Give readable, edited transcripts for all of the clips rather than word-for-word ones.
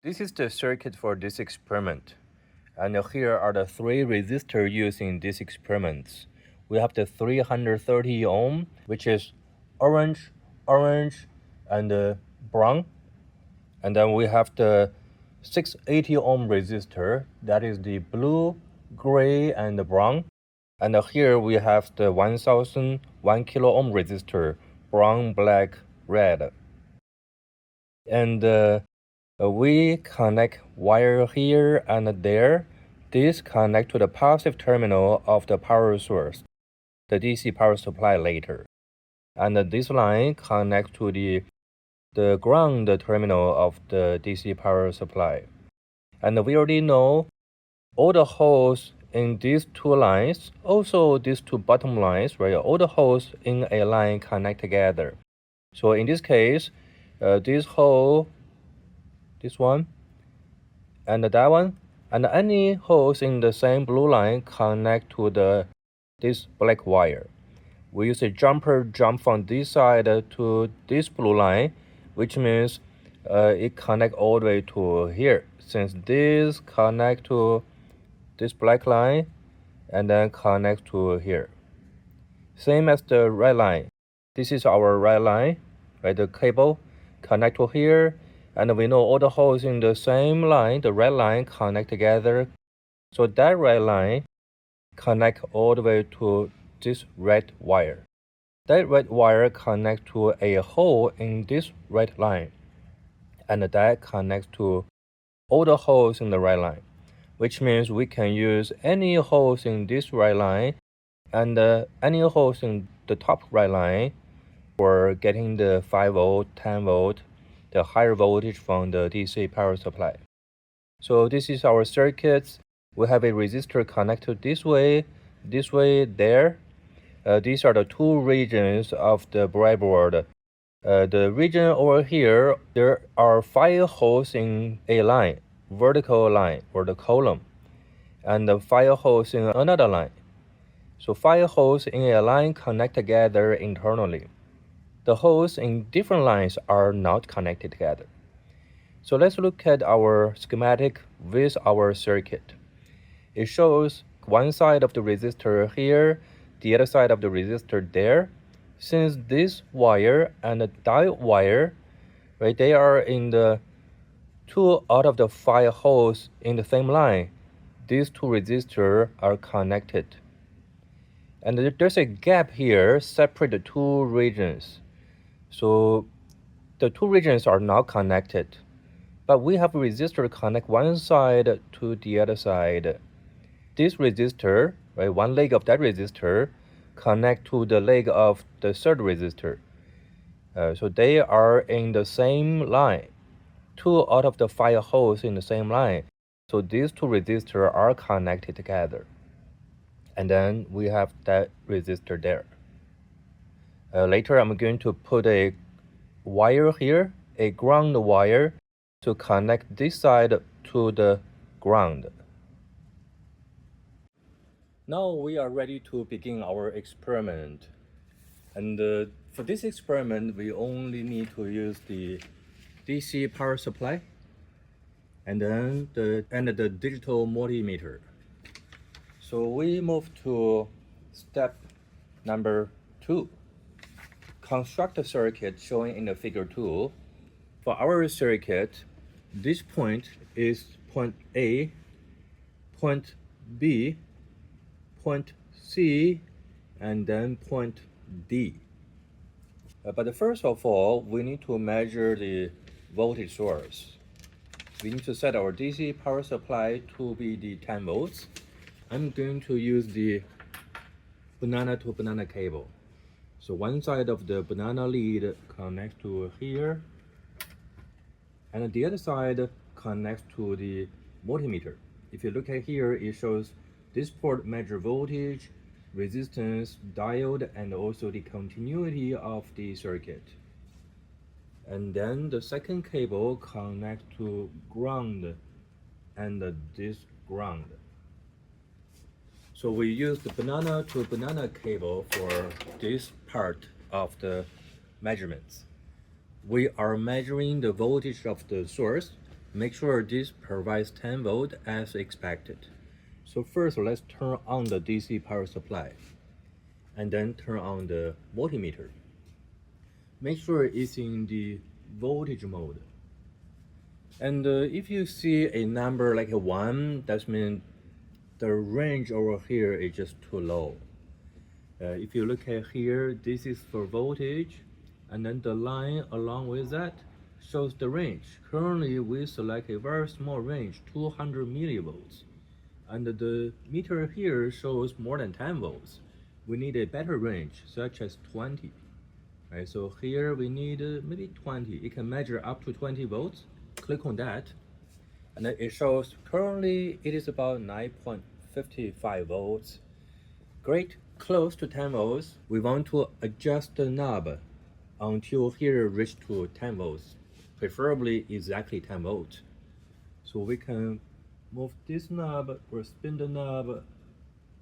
This is the circuit for this experiment. And here are the three resistors used in this experiment. We have the 330 ohm, which is orange, and brown. And then we have the 680 ohm resistor, that is the blue, gray, and brown. And here we have the 1001 kilo ohm resistor, brown, black, red. And we connect wire here and there. This connect to the positive terminal of the power source, the DC power supply later. And this line connect to the ground terminal of the DC power supply. And we already know all the holes in these two lines, also these two bottom lines, right? All the holes in a line connect together. So in this case, this hole, this one, and that one, and any holes in the same blue line connect to this black wire. We use a jumper jump from this side to this blue line, which means it connect all the way to here. Since this connect to this black line, and then connect to here. Same as the red line. This is our red line, right? The cable connect to here, and we know all the holes in the same line, the red line, connect together. So that red line connect all the way to this red wire. That red wire connects to a hole in this red line, and that connects to all the holes in the red line, which means we can use any holes in this red line and any holes in the top red line for getting the 5 volt, 10 volt, the higher voltage from the DC power supply. So this is our circuits. We have a resistor connected this way, there. These are the two regions of the breadboard. The region over here, there are 5 holes in a line, vertical line or the column, and 5 holes in another line. So 5 holes in a line connect together internally. The holes in different lines are not connected together. So let's look at our schematic with our circuit. It shows one side of the resistor here, the other side of the resistor there. Since this wire and the diode wire, right, they are in the 2 out of the 5 holes in the same line, these two resistors are connected. And there's a gap here, separate the two regions. So the two regions are not connected. But we have a resistor connect one side to the other side. This resistor, right, one leg of that resistor, connect to the leg of the third resistor. So they are in the same line. 2 out of the 5 holes in the same line. So these two resistors are connected together. And then we have that resistor there. Later I'm going to put a wire here, a ground wire, to connect this side to the ground. Now we are ready to begin our experiment. And for this experiment, we only need to use the DC power supply and then the digital multimeter. So we move to step number 2. Construct a circuit shown in the figure 2. For our circuit, this point is point A, point B, point C, and then point D. But first of all, we need to measure the voltage source. We need to set our DC power supply to be the 10 volts. I'm going to use the banana to banana cable. So one side of the banana lead connects to here, and the other side connects to the multimeter. If you look at here, it shows this port measure voltage, resistance, diode, and also the continuity of the circuit. And then the second cable connects to ground and this ground. So we use the banana to banana cable for this part of the measurements. We are measuring the voltage of the source, make sure this provides 10 volt as expected. So first, let's turn on the DC power supply and then turn on the voltmeter. Make sure it's in the voltage mode. And if you see a number like a 1, that means the range over here is just too low. If you look at here, this is for voltage, and then the line along with that shows the range. Currently, we select a very small range, 200 millivolts. And the meter here shows more than 10 volts. We need a better range, such as 20. Right, so here we need maybe 20. It can measure up to 20 volts. Click on that. And then it shows currently it is about 9.55 volts. Great, close to 10 volts. We want to adjust the knob until here reach to 10 volts, preferably exactly 10 volts. So we can move this knob or spin the knob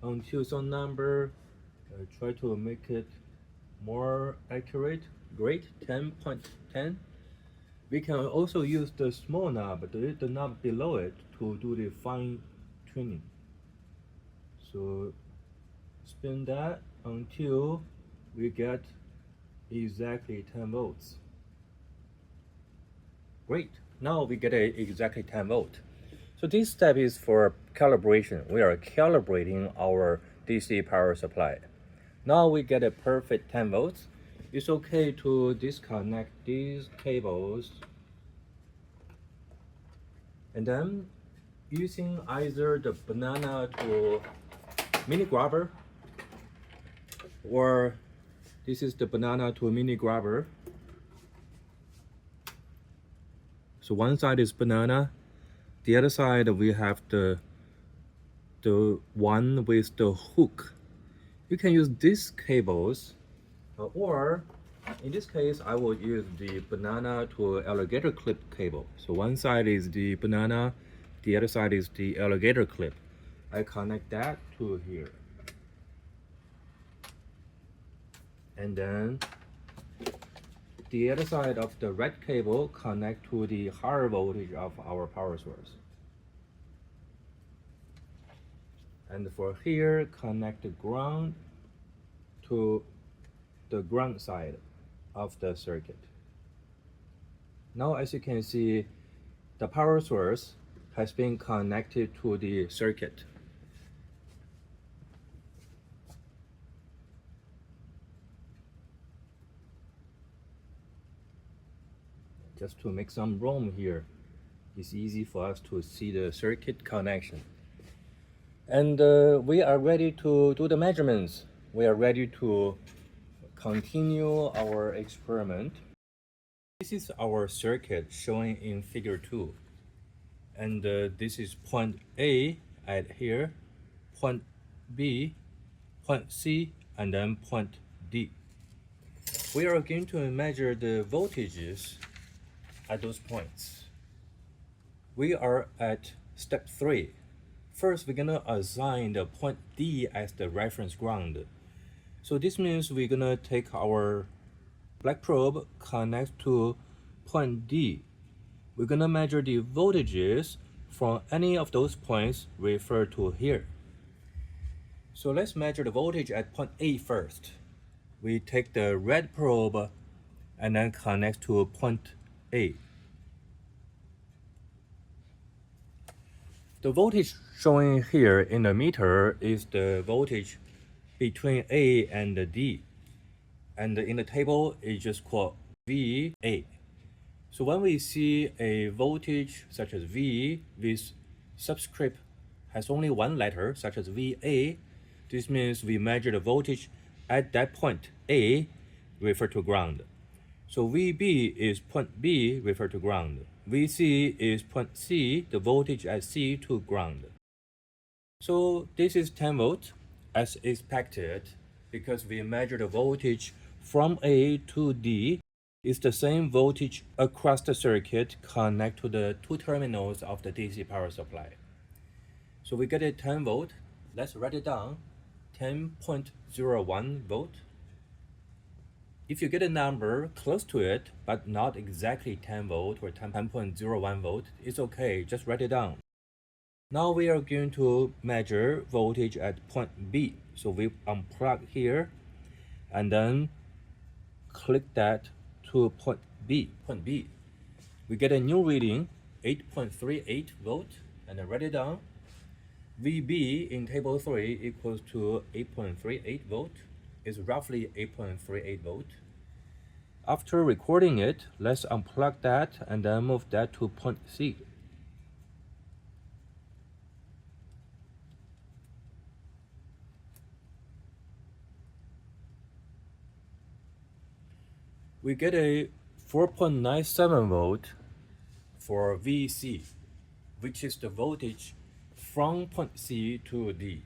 until some number, try to make it more accurate. Great, 10.10. We can also use the small knob, the knob below it, to do the fine tuning. So spin that until we get exactly 10 volts. Great, now we get exactly 10 volt. So this step is for calibration. We are calibrating our DC power supply. Now we get a perfect 10 volts. It's okay to disconnect these cables. And then using either the banana to mini grabber, or this is the banana to mini grabber. So one side is banana, the other side we have the one with the hook. You can use these cables, or in this case I will use the banana to alligator clip cable. So one side is the banana, the other side is the alligator clip. I connect that to here. And then the other side of the red cable connect to the higher voltage of our power source. And for here, connect the ground to the ground side of the circuit. Now, as you can see, the power source has been connected to the circuit. Just to make some room here, it's easy for us to see the circuit connection. And we are ready to do the measurements. We are ready to continue our experiment. This is our circuit showing in figure 2. And this is point A at here, point B, point C, and then point D. We are going to measure the voltages at those points. We are at step 3. First, we're gonna assign the point D as the reference ground. So this means we're gonna take our black probe, connect to point D. We're gonna measure the voltages from any of those points referred to here. So let's measure the voltage at point A first. We take the red probe and then connect to point A. The voltage showing here in the meter is the voltage between A and D. And in the table, it's just called VA. So when we see a voltage such as V with subscript has only one letter, such as VA, this means we measure the voltage at that point A, referred to ground. So VB is point B, referred to ground. VC is point C, the voltage at C to ground. So this is 10 volts as expected, because we measure the voltage from A to D. It's the same voltage across the circuit connect to the two terminals of the DC power supply. So we get a 10 volt. Let's write it down, 10.01 volt. If you get a number close to it, but not exactly 10 volt or 10.01 volt, it's okay, just write it down. Now we are going to measure voltage at point B. So we unplug here and then click that to point B. We get a new reading, 8.38 volt, and then write it down. VB in table 3 equals to 8.38 volt, is roughly 8.38 volt. After recording it, let's unplug that and then move that to point C. We get a 4.97 volt for VC, which is the voltage from point C to D.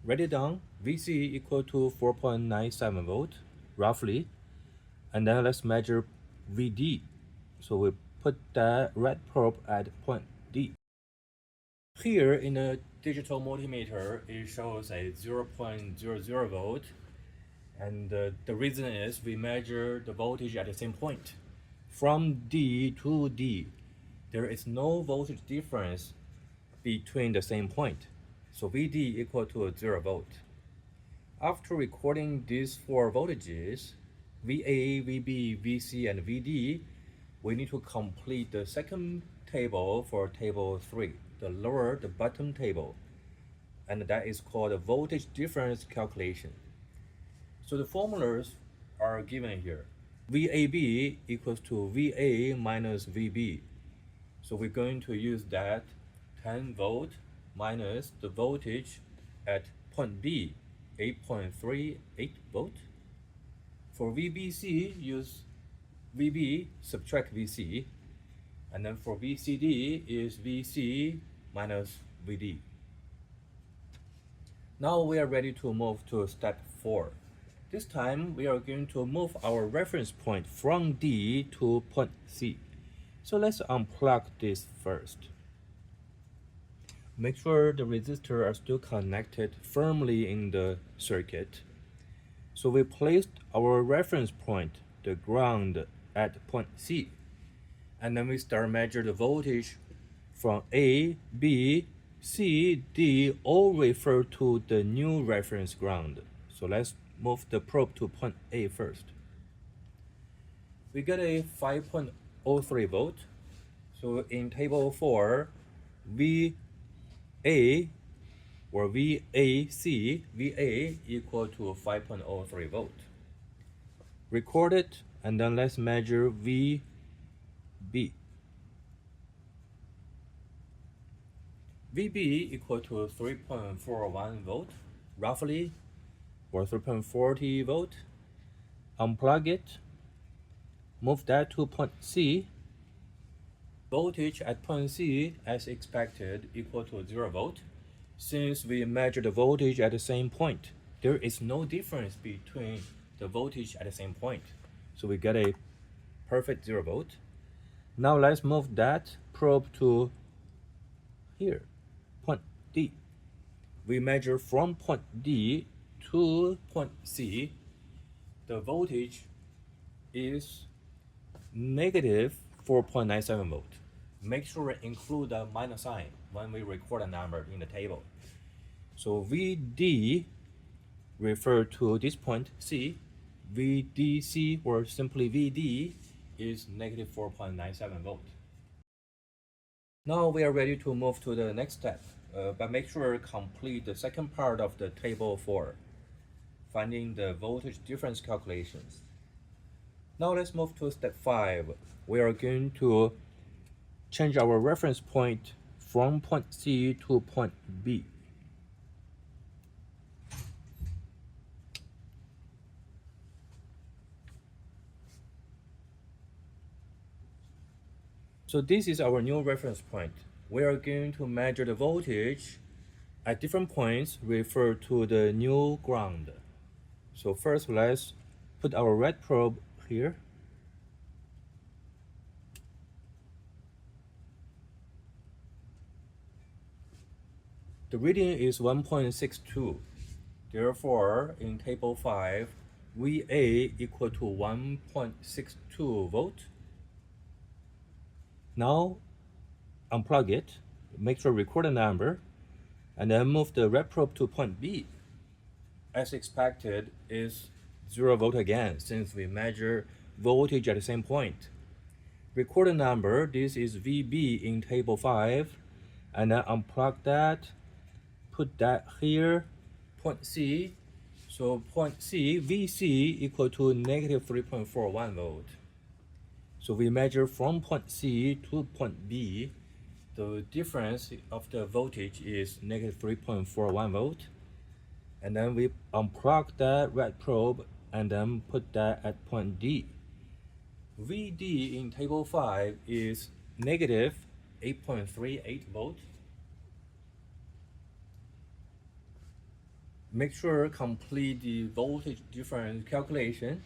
Write it down, VC equal to 4.97 volt, roughly. And then let's measure VD. So we put that red probe at point D. Here in the digital multimeter, it shows a 0.00 volt. And the reason is we measure the voltage at the same point. From D to D, there is no voltage difference between the same point. So VD equal to 0 volt. After recording these four voltages, VA, VB, VC, and VD, we need to complete the second table for table 3, the bottom table. And that is called the voltage difference calculation. So the formulas are given here. VAB equals to VA minus VB. So we're going to use that 10 volt minus the voltage at point B, 8.38 volt. For VBC, use VB, subtract VC. And then for VCD is VC minus VD. Now we are ready to move to step 4. This time we are going to move our reference point from D to point C. So let's unplug this first. Make sure the resistors are still connected firmly in the circuit. So we placed our reference point, the ground, at point C. And then we start measure the voltage from A, B, C, D, all refer to the new reference ground. So let's move the probe to point A first. We get a 5.03 volt. So in table 4, VA or VAC, VA equal to 5.03 volt. Record it and then let's measure VB. VB equal to 3.41 volt, roughly, or 3.40 volt. Unplug it, move that to point C. Voltage at point C, as expected, equal to 0 volt. Since we measure the voltage at the same point, there is no difference between the voltage at the same point. So we get a perfect 0 volt. Now let's move that probe to here, point D. We measure from point D to point C. The voltage is negative 4.97 volt. Make sure to include the minus sign when we record a number in the table. So VD refer to this point C. VDC, or simply VD, is negative 4.97 volt. Now we are ready to move to the next step, but make sure to complete the second part of the table 4, finding the voltage difference calculations. Now let's move to step 5. We are going to change our reference point from point C to point B. So this is our new reference point. We are going to measure the voltage at different points refer to the new ground. So first let's put our red probe here. The reading is 1.62. Therefore, in table 5, VA equal to 1.62 volt. Now unplug it, make sure record the number, and then move the red probe to point B. As expected, is 0 volt again, since we measure voltage at the same point. Record the number, this is VB in table 5, and then unplug that, put that here, point C. So point C, VC equal to negative 3.41 volt. So we measure from point C to point B. The difference of the voltage is negative 3.41 volt. And then we unplug that red probe and then put that at point D. VD in table 5 is negative 8.38 volt. Make sure complete the voltage difference calculation.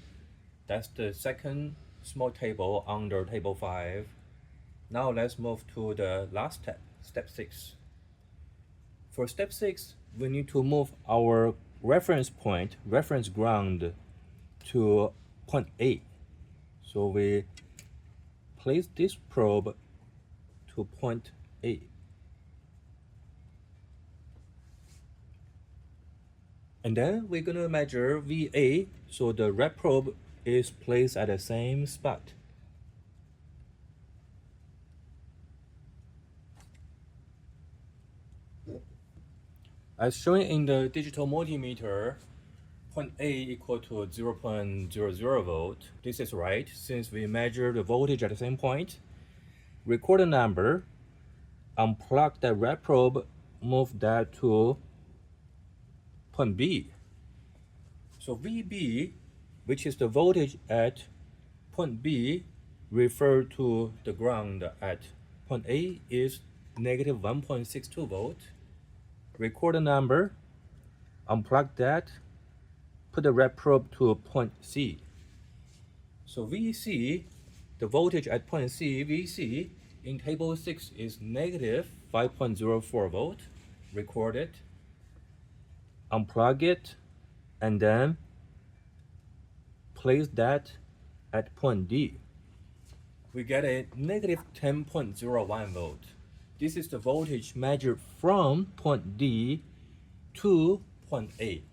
That's the second small table under table 5. Now let's move to the last step, step 6. For step 6, we need to move our reference point, reference ground, to point A. So we place this probe to point A. And then we're gonna measure VA, so the red probe is placed at the same spot. As shown in the digital multimeter, point A equal to 0.00 volt. This is right, since we measure the voltage at the same point. Record the number, unplug the red probe, move that to point B. So VB, which is the voltage at point B, referred to the ground at point A, is negative 1.62 volt. Record the number, unplug that, put the red probe to point C. So VC, the voltage at point C, VC, in table 6 is negative 5.04 volt. Record it, unplug it, and then place that at point D. We get a negative 10.01 volt. This is the voltage measured from point D to point A.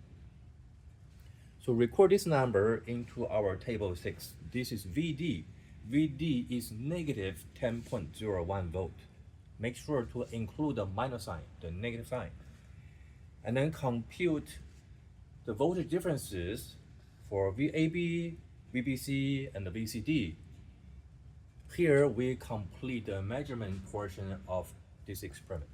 So record this number into our table 6. This is VD. VD is negative 10.01 volt. Make sure to include the minus sign, the negative sign. And then compute the voltage differences for VAB, VBC, and the VCD. Here we complete the measurement portion of this experiment.